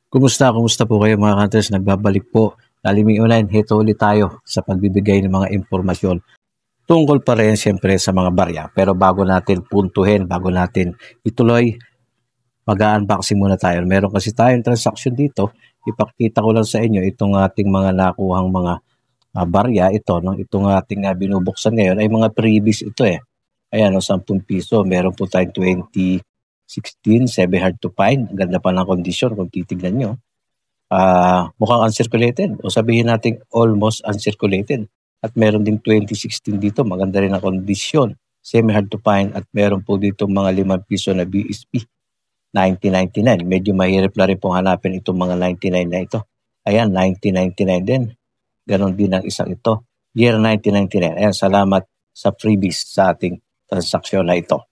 Kumusta? Kumusta po kayo mga hunters? Nagbabalik po. Laliming Online, heto ulit tayo sa pagbibigay ng mga impormasyon tungkol pa rin siyempre sa mga barya. Pero bago natin puntuhin, bago natin ituloy, mag-unboxing muna tayo. Meron kasi tayong transaction dito. Ipakita ko lang sa inyo itong ating mga nakuhang mga barya. Ito, no? Itong ating binubuksan ngayon ay mga freebies ito eh. Ayan, no, 10 piso. Meron po tayong 2016, 7 hard to find. Ang ganda pa ng kondisyon kung titignan nyo. Mukhang uncirculated o sabihin natin almost uncirculated. At meron din 2016 dito, maganda rin ang kondisyon. Semi hard to find at meron po dito mga 5 piso na BSP 1999. Medyo mahirap na rin pong hanapin itong mga 99 na ito. Ayan, 1999 din. Ganon din ang isang ito. Year 1999. Ayan, salamat sa freebies sa ating transaksyon na ito.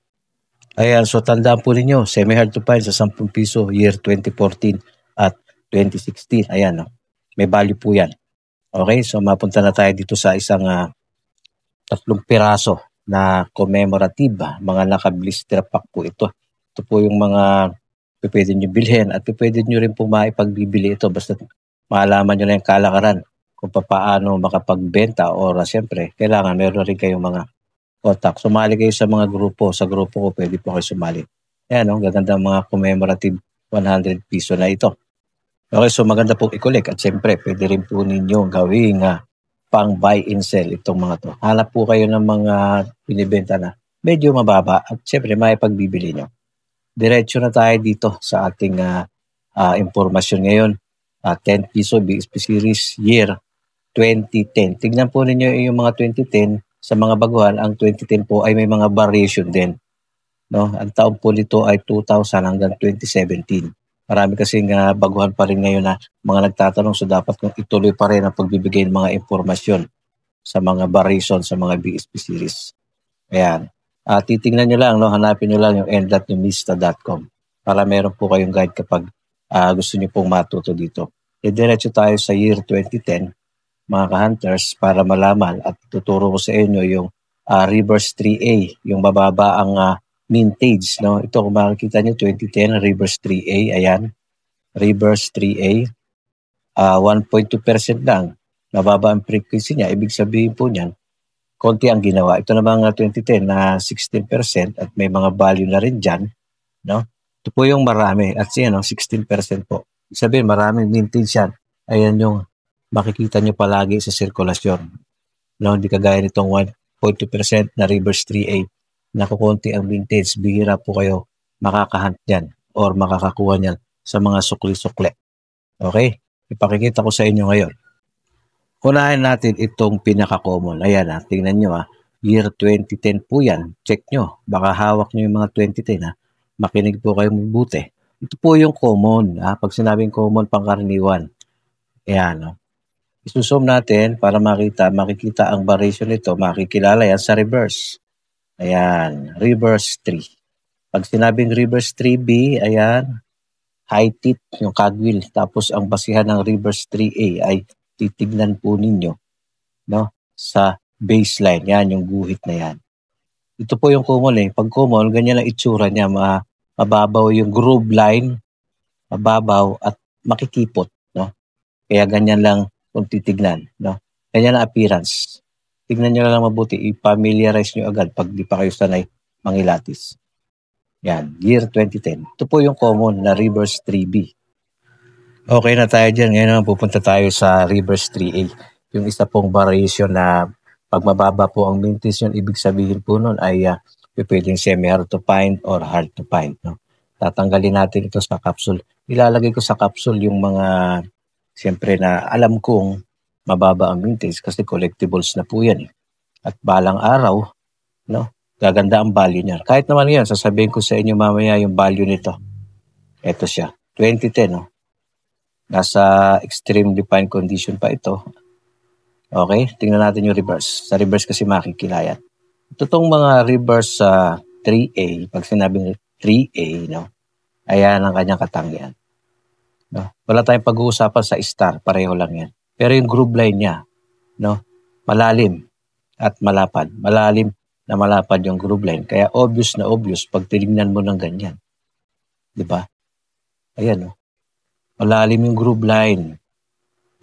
Ayan, so tandaan po ninyo, semi hard to find sa 10 piso, year 2014 at 2016. Ayan, no? May value po yan. Okay, so mapunta na tayo dito sa isang 3 piraso na commemorative. Mga naka-blister pack po ito. Ito po yung mga pwede nyo bilhin at pwede nyo rin po maipagbibili ito. Basta maalaman nyo na yung kalakaran kung paano makapagbenta or siyempre, kailangan meron rin kayong mga contact. Sumali kayo sa mga grupo. Sa grupo ko, pwede po kayo sumali. Ayan, no? Gaganda mga commemorative 100 piso na ito. Okay, so maganda pong i-collect at siyempre pwede rin po ninyo gawing pang buy and sell itong mga to. Hanap po kayo ng mga binibenta na medyo mababa at siyempre maipagbibili nyo. Diretso na tayo dito sa ating impormasyon ngayon. 10 piso BSP series year 2010. Tignan po ninyo yung mga 2010 sa mga baguhan. Ang 2010 po ay may mga variation din. No? Ang taon po nito ay 2000 hanggang 2017. Marami kasing baguhan pa rin ngayon na mga nagtatanong, so dapat kung ituloy pa rin ang pagbibigay ng mga impormasyon sa mga variation sa mga BSP series. Ayan. Titingnan nyo lang, no? Hanapin nyo lang yung end.numista.com para meron po kayong guide kapag gusto nyo pong matuto dito. Diretso tayo sa year 2010, mga ka-hunters, para malaman at tuturo ko sa inyo yung reverse 3A, yung bababa ang mintage, no? Ito kung makikita nyo, 2010, reverse 3A, ayan. Reverse 3A, 1.2% lang. Nababa ang frequency niya. Ibig sabihin po niyan, konti ang ginawa. Ito na mga 2010 na 16% at may mga value na rin dyan, no? Ito po yung marami. At siya, no, 16% po. Ibig sabihin, maraming mintage yan. Ayan yung makikita nyo palagi sa sirkulasyon. No, hindi kagaya nitong 1.2% na reverse 3A. Nakukunti ang vintage, bihira po kayo makakahunt yan or makakakuha niyan sa mga sukli-sukli. Okay? Ipakikita ko sa inyo ngayon. Unahin natin itong pinaka-common. Ayan tingnan nyo year 2010 po yan. Check nyo. Baka hawak nyo yung mga 2010 Makinig po kayo mabuti. Ito po yung common. Pag sinabing common, pangkaraniwan. Ayan, no? Isusum natin para makikita ang variation nito. Makikilala yan sa reverse. Ayan, reverse 3. Pag sinabing reverse 3B, ayan, high tip, yung cogwheel. Tapos ang basihan ng reverse 3A ay titignan po ninyo, no, sa baseline. Yan, yung guhit na yan. Ito po yung common eh. Pag common, ganyan ang itsura niya. Mababaw yung groove line, mababaw at makikipot, no? Kaya ganyan lang kung titignan, no? Ganyan ang appearance. Tignan nyo lang mabuti, i-familiarize nyo agad pag di pa kayo sanay mangilatis. Yan, year 2010. Ito po yung common na reverse 3B. Okay na tayo dyan. Ngayon naman pupunta tayo sa reverse 3A. Yung isa pong variation na pag mababa po ang mintage yun, ibig sabihin po nun ay pwedeng semi-hard to find or hard to find. No? Tatanggalin natin ito sa capsule. Ilalagay ko sa capsule yung mga, siyempre na alam kong mababa ang mintage kasi collectibles na po yan. At balang araw, no, gaganda ang value niya. Kahit naman yan, sasabihin ko sa inyo mamaya yung value nito. Ito siya, 2010. No? Nasa extreme defined condition pa ito. Okay, tingnan natin yung reverse. Sa reverse kasi makikilayan. Ito tong mga reverse 3A, pag sinabing 3A, no, ayan ang kanyang katangian. No? Wala tayong pag-uusapan sa star, pareho lang yan. Pero yung groove line niya, no, malalim at malapad. Malalim na malapad yung groove line. Kaya obvious na obvious pag tinignan mo ng ganyan. Diba? Ayan, no. malalim yung groove line.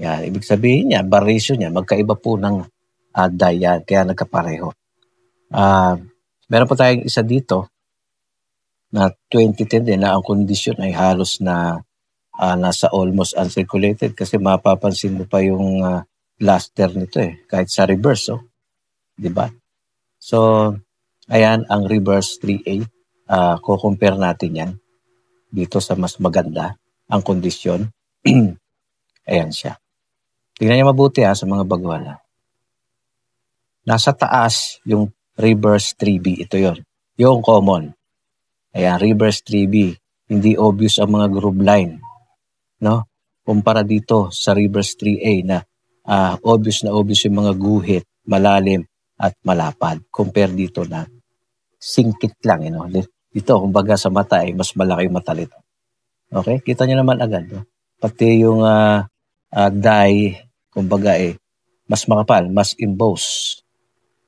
Yan, ibig sabihin niya, variation niya, magkaiba po ng die yan, kaya nagkapareho. Meron po tayong isa dito na 2010 din na ang kondisyon ay halos na nasa almost uncirculated kasi mapapansin mo pa yung luster nito kahit sa reverse, di ba? So, ayan ang reverse 3A. Ko-compare natin yan dito sa mas maganda ang kondisyon. Ayan siya. Tingnan niyo mabuti sa mga baguhan. Nasa taas yung reverse 3B. Ito yon, yung common. Ayan, reverse 3B. Hindi obvious ang mga groove line. No? Kumpara dito sa reverse 3A na obvious yung mga guhit, malalim at malapad. Compare dito na singkit lang. Dito, kumbaga sa mata mas malaki yung mata nito. Okay? Kita nyo naman agad. No? Pati yung die, kumbaga mas makapal, mas embossed.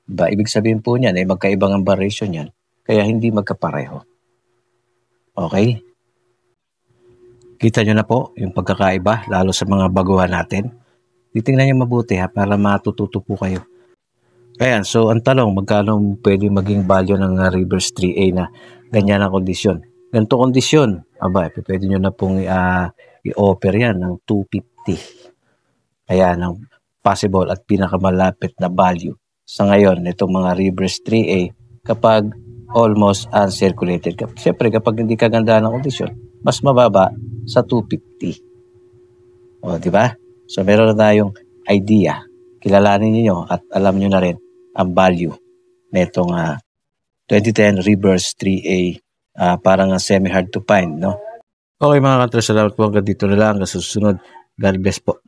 Diba? Ibig sabihin po niyan, magkaibang ang variation yan. Kaya hindi magkapareho. Okay? Kita nyo na po yung pagkakaiba, lalo sa mga baguhan natin. Titingnan nyo mabuti para matututo po kayo. Ayan, so ang tanong, magkano pwede maging value ng reverse 3A na ganyan ang kondisyon? Ganito kondisyon, pwede nyo na pong i-offer yan ng 250. Ayan, ang possible at pinakamalapit na value sa ngayon itong mga reverse 3A kapag almost uncirculated. Siyempre, kapag hindi kaganda ng kondisyon, mas mababa sa 250. O, di ba? So, meron na tayong idea. Kilalanin niyo at alam niyo na rin ang value nitong 2010 reverse 3A. Parang semi-hard to find, no? Okay mga kantres, salamat po hanggang dito na lang. Hanggang susunod. God bless po.